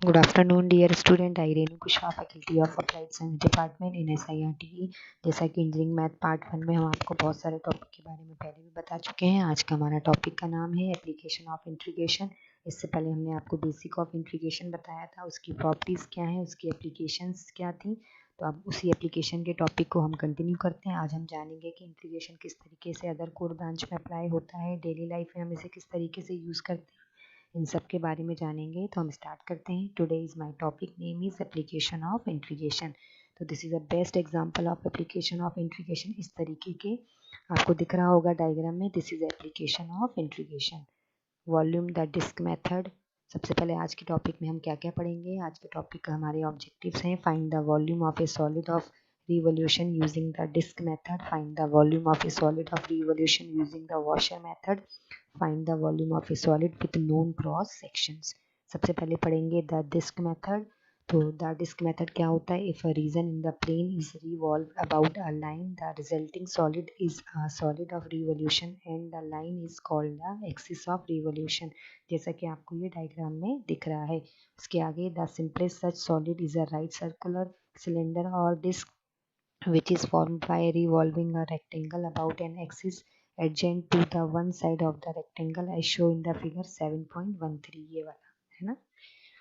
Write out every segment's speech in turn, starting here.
Good afternoon, dear student. I Renu Kushwaha faculty of applied science department in SIRTE। जैसा कि engineering math part 1 में हम आपको बहुत सारे टॉपिक के बारे में पहले भी बता चुके हैं। आज का हमारा टॉपिक का नाम है एप्लीकेशन ऑफ इंटीग्रेशन। इससे पहले हमने आपको बेसिक ऑफ इंटीग्रेशन बताया था, उसकी प्रॉपर्टीज़ क्या हैं, उसकी एप्लीकेशंस क्या थी। तो अब उसी एप्लीकेशन के टॉपिक को हम कंटिन्यू करते हैं। आज हम जानेंगे कि इंटीग्रेशन किस तरीके से अदर कोर ब्रांच में अप्लाई होता है, डेली लाइफ में हम इसे किस तरीके से यूज़ करते हैं, इन सब के बारे में जानेंगे। तो हम स्टार्ट करते हैं। Today is my topic name is application of integration. तो this is a best example of application of integration. इस तरीके के आपको दिख रहा होगा डायग्राम में। This is application of integration. Volume the disc method. सबसे पहले आज के टॉपिक में हम क्या क्या पढ़ेंगे। आज के टॉपिक का हमारे ऑब्जेक्टिव्स हैं: find the volume of A solid of revolution using the disk method, find the volume of a solid of revolution using the washer method, find the volume of a solid with known cross sections। सबसे पहले पढ़ेंगे the disc method. तो the disc method क्या होता है? If a region in the plane is revolve about a line, the resulting solid is a solid of revolution and the line is called the axis of revolution. जैसा कि आपको ये diagram में दिख रहा है। उसके आगे the simplest such solid is a right circular cylinder और disc which is formed by revolving a rectangle about an axis adjacent to the one side of the rectangle as shown in the figure 7.13। ये वाला है ना।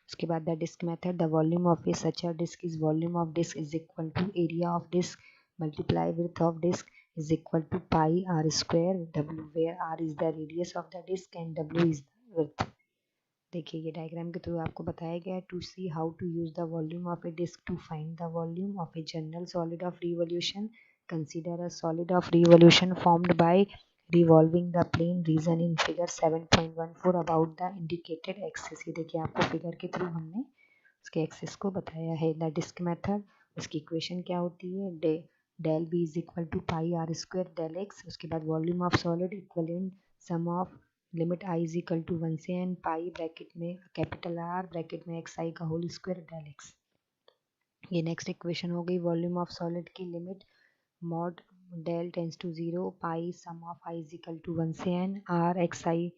उसके बाद the disc method. The volume of a such a disk is volume of disk is equal to area of disk multiply width of disk is equal to pi r square w, where r is the radius of the disk and w is the width। देखिए ये diagram के through आपको बताया गया है to see how to use the volume of a disk to find the volume of a general solid of revolution. Consider a solid of revolution formed by revolving the plane region in figure 7.14 about the indicated axis. ये देखिए आपको figure के through हमने उसके axis को बताया है। The disc method, उसकी इक्वेशन क्या होती है? Del B is equal to pi R square del X. उसके बाद volume of solid equivalent sum of limit I is equal to 1 से एन पाई ब्रैकेट में कैपिटल आर ब्रैकेट में X I का होल स्क्वायर डेल एक्स। ये next equation हो गई volume of solid की limit mod del tends to 0 pi sum of I is equal to 1 से N R X I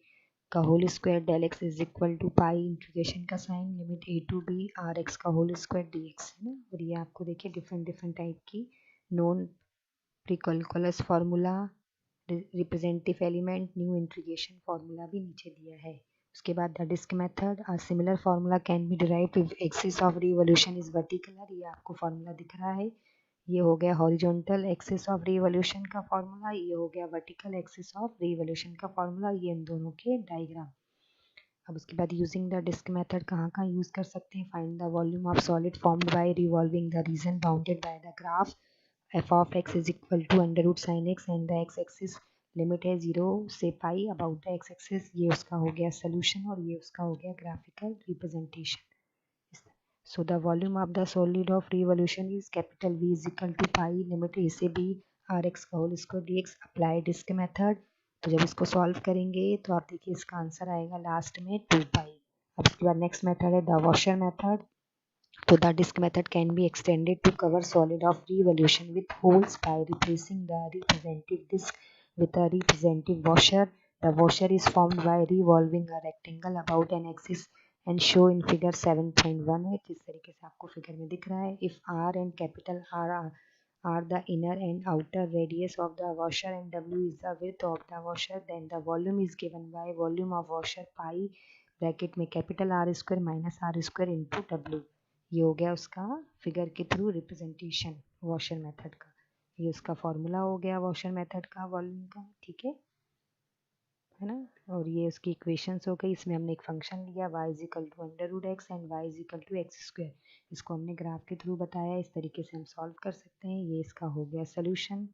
का whole square del X is equal to pi integration का sine limit A to B R X का whole square D X है ना। और ये आपको देखिए डिफरेंट डिफरेंट टाइप की non precalculus formula, representative element, new integration formula भी नीचे दिया है। उसके बाद the disc method. A similar formula can be derived if axis of revolution is vertical. ये आपको फार्मूला दिख रहा है। ये हो गया हॉरिजॉन्टल एक्सिस ऑफ रिवोल्यूशन का फार्मूला, ये हो गया वर्टिकल एक्सिस ऑफ रिवोल्यूशन का फार्मूला। ये इन दोनों के डायग्राम। अब उसके बाद यूजिंग द डिस्क मेथड कहाँ कहाँ यूज़ कर सकते हैं? Find the volume of solid formed by revolving the region bounded by the graph f of x is equal to under root sine X and the X axis limit है 0 से pi about the X axis. ये उसका हो गया solution और ये उसका हो गया graphical representation. So the volume of the solid of revolution is capital V is equal to pi limit a से b r x का होल स्क्वायर dx। Apply disk method. तो जब इसको सॉल्व करेंगे तो आप देखिए इसका आंसर आएगा लास्ट में 2 पाई। अब इसके बाद नेक्स्ट मेथड है the washer method. So the disk method can be extended to cover solid of revolution with holes by replacing the representative disk with a representative washer. The washer is formed by revolving a rectangle about an axis and show in figure 7.18। इस तरीके से आपको figure में दिख रहा है। If R and capital are the inner and outer radius of the washer and W is the width of the washer, then the volume is given by volume of washer pi bracket में capital R square minus R square into W। ये हो गया उसका figure के through representation washer method का। ये उसका formula हो गया वॉशर मेथड का वॉल्यूम का, ठीक है ना। और ये उसकी इक्वेशंस हो गई। इसमें हमने एक फंक्शन लिया y is equal to under root X and y is equal to X square. इसको हमने ग्राफ के थ्रू बताया। इस तरीके से हम सॉल्व कर सकते हैं। ये इसका हो गया सोल्यूशन।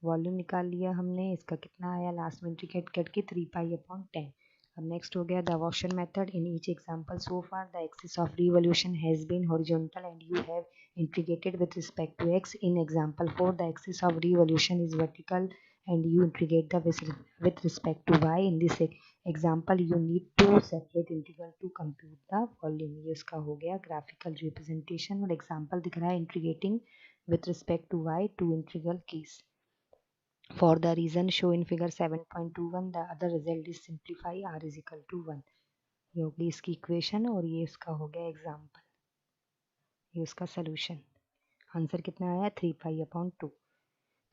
वॉल्यूम निकाल लिया हमने। इसका कितना आया लास्ट में इंटीग्रेट करके 3 पाई अपॉन 10। अब नेक्स्ट हो गया the washer method. In each example so far the axis of revolution has been horizontal and you have integrated with respect to X. In example 4 the axis of revolution is vertical and you integrate the with respect to y। in this example you need to separate integral to compute the volume। ये उसका हो गया graphical representation. और example दिख रहा है integrating with respect to y to integral case। For the reason shown in figure 7.21 the other result is simplify r is equal to 1। ये होगी इसकी इक्वेशन और ये इसका हो गया एग्जाम्पल, ये उसका सोल्यूशन। आंसर कितना आया 3 पाई/2।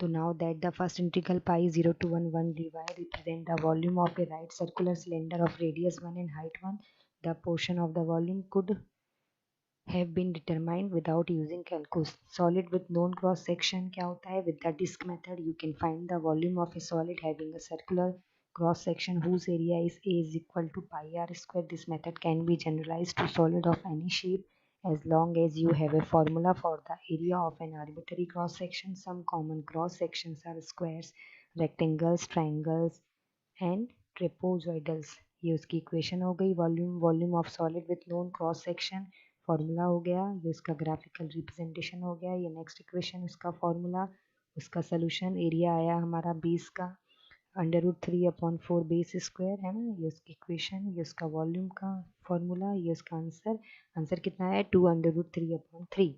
So now that the first integral pi 0 to 1 dy represent the volume of a right circular cylinder of radius 1 and height 1, the portion of the volume could have been determined without using calculus. Solid with known cross section क्या होता है? With the disk method you can find the volume of a solid having a circular cross section whose area is A is equal to pi r square. This method can be generalized to solid of any shape as long as you have a formula for the area of an arbitrary cross section. Some common cross sections are squares, rectangles, triangles and trapezoidals. ये उसकी equation हो गई। Volume of solid with known cross section formula हो गया, ये उसका graphical representation हो गया। ये नेक्स्ट इक्वेशन उसका फार्मूला, उसका सोल्यूशन। एरिया आया हमारा 20 का √3/4 बेस स्क्वायर है ना, ये उसकी इक्वेशन, ये उसका वॉल्यूम का फॉर्मूला, ये उसका आंसर। आंसर कितना है 2√3/3।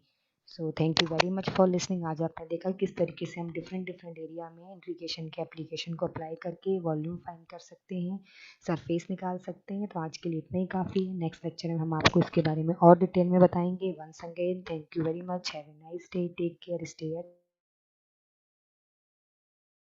So thank you very much for listening. आज आपने देखा किस तरीके से हम डिफरेंट डिफरेंट एरिया में इंटीग्रेशन के एप्लीकेशन को अप्लाई करके वॉल्यूम फाइंड कर सकते हैं, सरफेस निकाल सकते हैं। तो आज के लिए इतना ही काफ़ी है। नेक्स्ट लेक्चर में हम आपको इसके बारे में और डिटेल में बताएंगे। Once again thank you very much, have a nice day, take care, stay